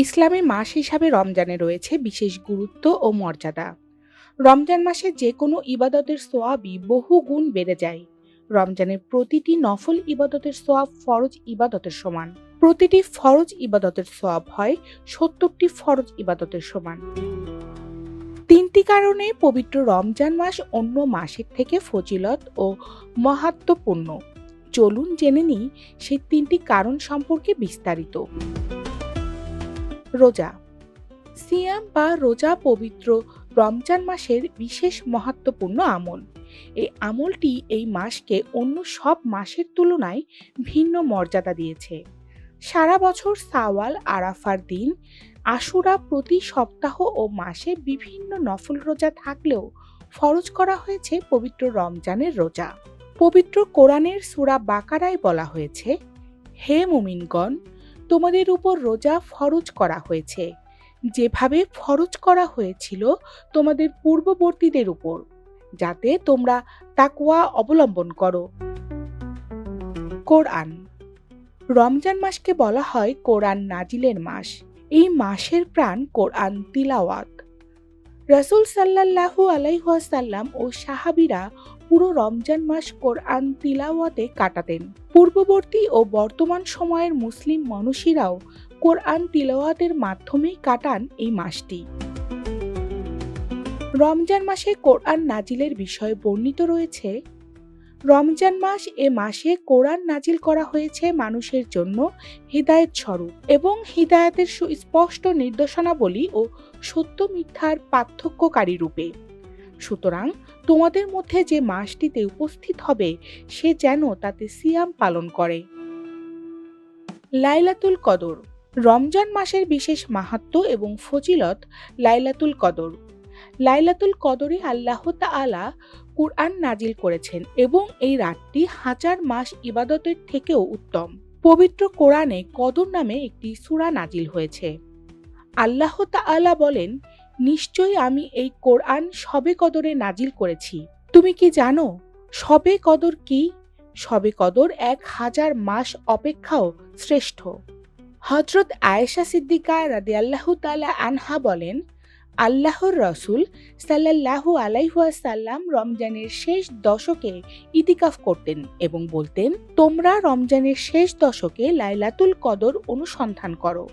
ইসলামী মাস হিসাবে রমজানে রয়েছে বিশেষ গুরুত্ব ও মর্যাদা। রমজান মাসে যে কোনো ইবাদতের সোয়াবই বহু গুণ বেড়ে যায়। রমজানের প্রতিটি নফল ইবাদতের সোয়াব ফরজ ইবাদতের সমান। প্রতিটি ফরজ ইবাদতের সোয়াব হয় ৭০টি ফরজ ইবাদতের সমান। তিনটি কারণে পবিত্র রমজান মাস অন্য মাসের থেকে ফজিলত ও মাহাত্ম্যপূর্ণ। চলুন জেনে নিই সেই তিনটি কারণ সম্পর্কে বিস্তারিত। রোজা। সিয়াম বা রোজা পবিত্র রমজান মাসের বিশেষ মহত্বপূর্ণ আমল। এই আমলটি এই মাসকে অন্য সব মাসের তুলনায় ভিন্ন মর্যাদা দিয়েছে। সারা বছর সাওয়াল, আরাফার দিন, আশুরা প্রতি সপ্তাহ ও মাসে বিভিন্ন নফল রোজা থাকলেও ফরজ করা হয়েছে পবিত্র রমজানের রোজা। পবিত্র কোরআনের সূরা বাকারায় বলা হয়েছে, হে মুমিনগণ, তোমাদের উপর রোজা ফরজ করা হয়েছে যেভাবে ফরজ করা হয়েছিল তোমাদের পূর্ববর্তীদের উপর, যাতে তোমরা তাকওয়া অবলম্বন করো। কোরআন। রমজান মাসকে বলা হয় কোরআন নাজিলের মাস। এই মাসের প্রাণ কোরআন তিলাওয়াত। রাসূল সাল্লাল্লাহু আলাইহি ওয়াসাল্লাম ও সাহাবীরা পুরো রমজান মাস কোরআন তিলাওয়াতে কাটাতেন। পূর্ববর্তী ও বর্তমান সময়ের মুসলিম মনীষীরাও কোরআন তিলাওয়াতের মাধ্যমেই কাটান এই মাসটি। রমজান মাসে কোরআন নাজিলের বিষয়ে বর্ণিত রয়েছে, রমজান মাস এ মাসে কোরআন নাজিল করা হয়েছে মানুষের জন্য হিদায়াত স্বরূপ এবং হিদায়াতের সুস্পষ্ট নির্দেশনাবলী ও সত্য মিথ্যার পার্থক্যকারী রূপে। সুতরাং তোমাদের মধ্যে যে মাসটিতে উপস্থিত হবে সে যেন তাতে সিয়াম পালন করে। লাইলাতুল কদর। রমজান মাসের বিশেষ মাহাত্ম্য এবং ফজিলত লাইলাতুল কদর। লাইলাতুল কদরে আল্লাহ তাআলা কুরআন নাজিল করেছেন এবং এই রাতটি হাজার মাস ইবাদতের থেকেও উত্তম। পবিত্র কোরআনে কদর নামে একটি সূরা নাজিল হয়েছে। আল্লাহ তাআলা বলেন, নিশ্চয়ই আমি এই কোরআন শবে কদরে নাজিল করেছি। তুমি কি জানো শবে কদর কি? শবে কদর ১,০০০ মাস অপেক্ষাও শ্রেষ্ঠ। হযরত আয়েশা সিদ্দিকা রাদিয়াল্লাহু তাআলা আনহা বলেন, আল্লাহর রাসূল সাল্লাল্লাহু আলাইহি ওয়াসাল্লাম রমজানের শেষ দশকে ইতিকাফ করতেন এবং বলতেন, তোমরা রমজানের শেষ দশকে লাইলাতুল কদর অনুসন্ধান করো।